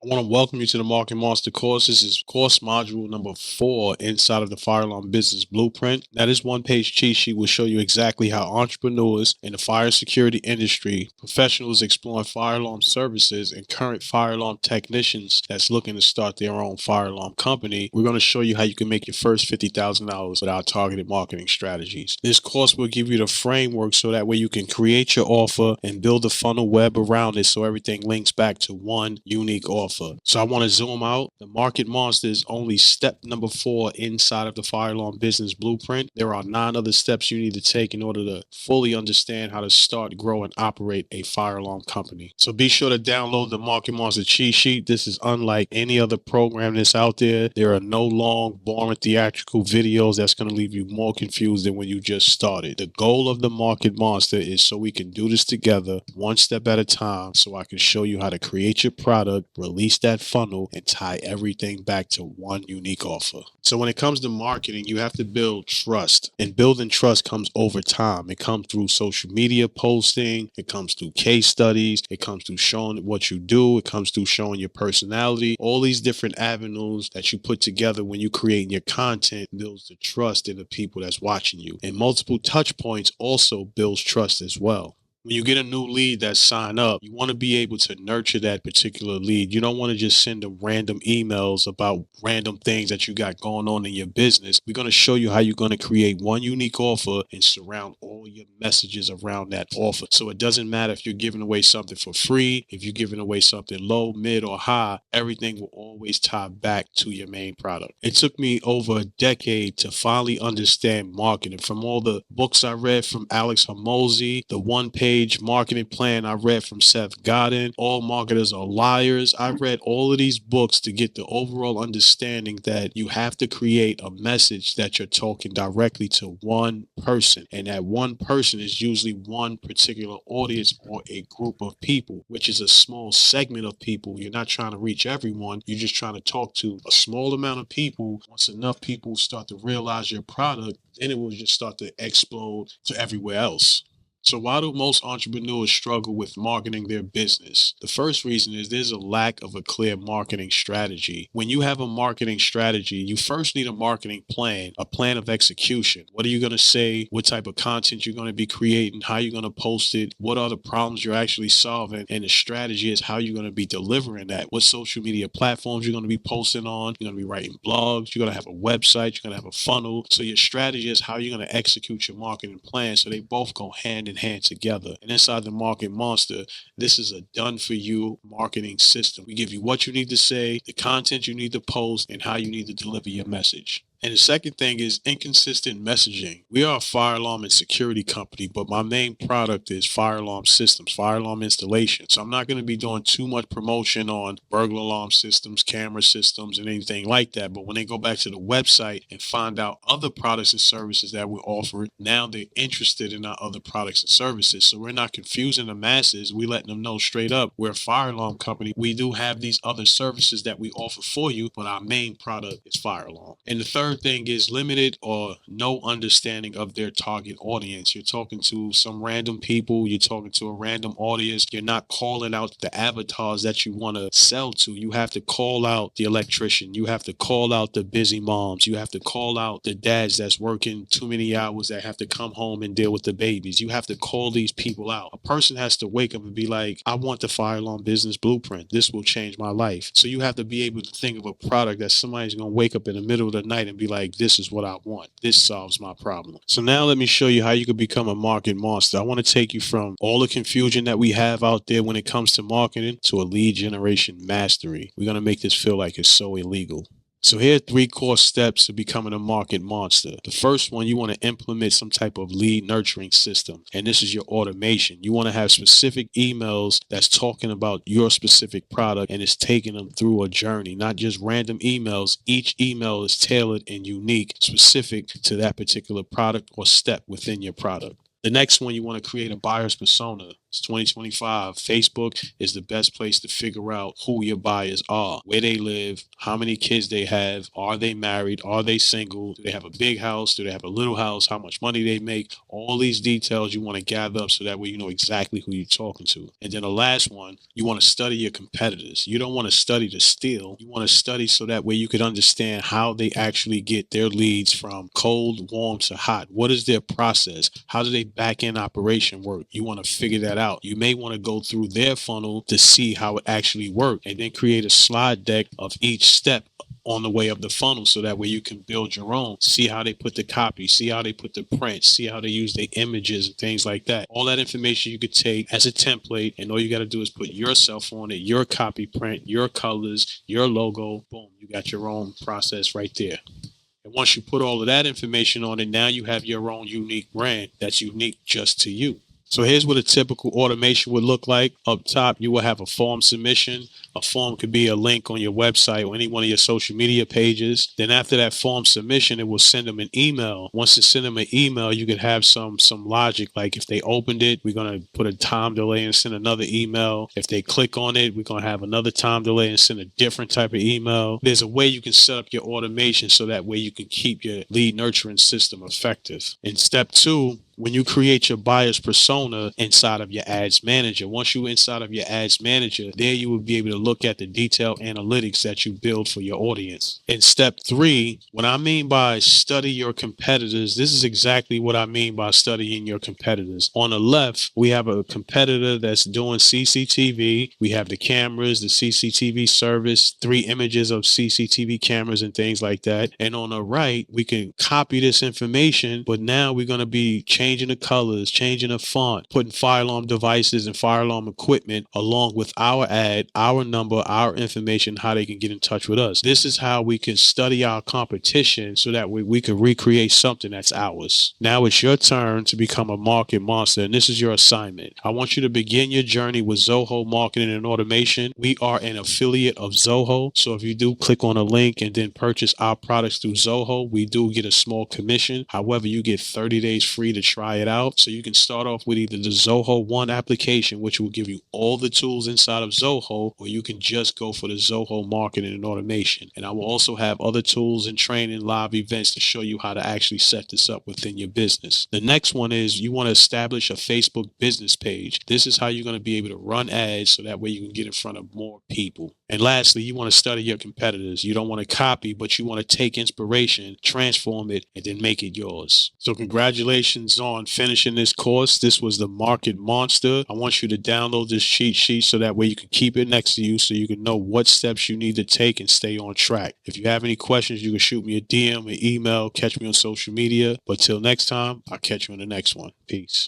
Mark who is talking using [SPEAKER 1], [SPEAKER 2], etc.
[SPEAKER 1] I want to welcome you to the Market Monster course. This is course module number 4 inside of the Fire Alarm Business Blueprint. Now, this one-page cheat sheet will show you exactly how entrepreneurs in the fire security industry, professionals exploring fire alarm services, and current fire alarm technicians that's looking to start their own fire alarm company, we're going to show you how you can make your first $50,000 with our targeted marketing strategies. This course will give you the framework so that way you can create your offer and build a funnel web around it so everything links back to one unique offer. So I want to zoom out. The Market Monster is only step number 4 inside of the Fire Alarm Business Blueprint. There are 9 other steps you need to take in order to fully understand how to start, grow, and operate a fire alarm company. So be sure to download the Market Monster cheat sheet. This is unlike any other program that's out there. There are no long, boring, theatrical videos that's going to leave you more confused than when you just started. The goal of the Market Monster is so we can do this together, one step at a time, so I can show you how to create your product, release that funnel, and tie everything back to one unique offer. So when it comes to marketing, you have to build trust, and building trust comes over time. It comes through social media posting, it comes through case studies, it comes through showing what you do, it comes through showing your personality. All these different avenues that you put together when you create your content builds the trust in the people that's watching you. And multiple touch points also builds trust as well. When you get a new lead that sign up, you want to be able to nurture that particular lead. You don't want to just send them random emails about random things that you got going on in your business. We're going to show you how you're going to create one unique offer and surround all your messages around that offer. So it doesn't matter if you're giving away something for free, if you're giving away something low, mid, or high, everything will always tie back to your main product. It took me over a decade to finally understand marketing. From all the books I read from Alex Hormozi, the one-page marketing plan I read from Seth Godin, All Marketers Are Liars. I read all of these books to get the overall understanding that you have to create a message that you're talking directly to one person. And that one person is usually one particular audience or a group of people, which is a small segment of people. You're not trying to reach everyone. You're just trying to talk to a small amount of people. Once enough people start to realize your product, then it will just start to explode to everywhere else. So why do most entrepreneurs struggle with marketing their business? The first reason is there's a lack of a clear marketing strategy. When you have a marketing strategy, you first need a marketing plan, a plan of execution. What are you going to say? What type of content you're going to be creating? How you're going to post it? What are the problems you're actually solving? And the strategy is how you're going to be delivering that. What social media platforms you're going to be posting on? You're going to be writing blogs. You're going to have a website. You're going to have a funnel. So your strategy is how you're going to execute your marketing plan. So they both go hand in hand together. And inside the Market Monster, this is a done for you marketing system. We give you what you need to say, the content you need to post, and how you need to deliver your message. And the second thing is inconsistent messaging. We are a fire alarm and security company, but my main product is fire alarm systems, fire alarm installation. So I'm not going to be doing too much promotion on burglar alarm systems, camera systems, and anything like that. But when they go back to the website and find out other products and services that we offer, now they're interested in our other products and services. So we're not confusing the masses. We're letting them know straight up, we're a fire alarm company. We do have these other services that we offer for you, but our main product is fire alarm. And the third thing is limited or no understanding of their target audience. You're talking to some random people, you're talking to a random audience. You're not calling out the avatars that you want to sell to. You have to call out the electrician. You have to call out the busy moms. You have to call out the dads that's working too many hours that have to come home and deal with the babies. You have to call these people out. A person has to wake up and be like, I want the fire alarm business blueprint. This will change my life. So you have to be able to think of a product that somebody's going to wake up in the middle of the night and be like, this is what I want. This solves my problem. So now let me show you how you can become a market monster. I want to take you from all the confusion that we have out there when it comes to marketing to a lead generation mastery. We're going to make this feel like it's so illegal. So here are 3 core steps to becoming a market monster. The first one, you want to implement some type of lead nurturing system. And this is your automation. You want to have specific emails that's talking about your specific product and it's taking them through a journey, not just random emails. Each email is tailored and unique, specific to that particular product or step within your product. The next one, you want to create a buyer's persona. It's 2025. Facebook is the best place to figure out who your buyers are, where they live, how many kids they have, are they married, are they single, do they have a big house, do they have a little house, how much money they make. All these details you want to gather up so that way you know exactly who you're talking to. And then the last one, you want to study your competitors. You don't want to study to steal. You want to study so that way you could understand how they actually get their leads from cold, warm to hot. What is their process? How do they back end operation work? You want to figure that out. You may want to go through their funnel to see how it actually works and then create a slide deck of each step on the way up the funnel so that way you can build your own. See how they put the copy, see how they put the print, see how they use their images and things like that. All that information you could take as a template, and all you got to do is put yourself on it, your copy print, your colors, your logo. Boom, you got your own process right there. And once you put all of that information on it, now you have your own unique brand that's unique just to you. So here's what a typical automation would look like. Up top, you will have a form submission. A form could be a link on your website or any one of your social media pages. Then after that form submission, it will send them an email. Once it sends them an email, you could have some logic. Like if they opened it, we're going to put a time delay and send another email. If they click on it, we're going to have another time delay and send a different type of email. There's a way you can set up your automation so that way you can keep your lead nurturing system effective. In step 2, when you create your buyer's persona inside of your ads manager, once you're inside of your ads manager, there you will be able to look at the detailed analytics that you build for your audience. In step 3, what I mean by study your competitors, this is exactly what I mean by studying your competitors. On the left, we have a competitor that's doing CCTV. We have the cameras, the CCTV service, 3 images of CCTV cameras and things like that. And on the right, we can copy this information, but now we're going to be changing the colors, changing the font, putting fire alarm devices and fire alarm equipment along with our ad, our number, our information, how they can get in touch with us. This is how we can study our competition so that we can recreate something that's ours. Now it's your turn to become a market monster, and this is your assignment. I want you to begin your journey with Zoho Marketing and Automation. We are an affiliate of Zoho, so if you do click on a link and then purchase our products through Zoho, we do get a small commission. However, you get 30 days free to try it out. So you can start off with either the Zoho One application, which will give you all the tools inside of Zoho, or you can just go for the Zoho Marketing and Automation. And I will also have other tools and training live events to show you how to actually set this up within your business. The next one is you want to establish a Facebook business page. This is how you're going to be able to run ads so that way you can get in front of more people. And lastly, you want to study your competitors. You don't want to copy, but you want to take inspiration, transform it, and then make it yours. So congratulations on finishing this course. This was the Market Monster. I want you to download this cheat sheet so that way you can keep it next to you so you can know what steps you need to take and stay on track. If you have any questions, you can shoot me a DM, an email, catch me on social media. But till next time, I'll catch you in the next one. Peace.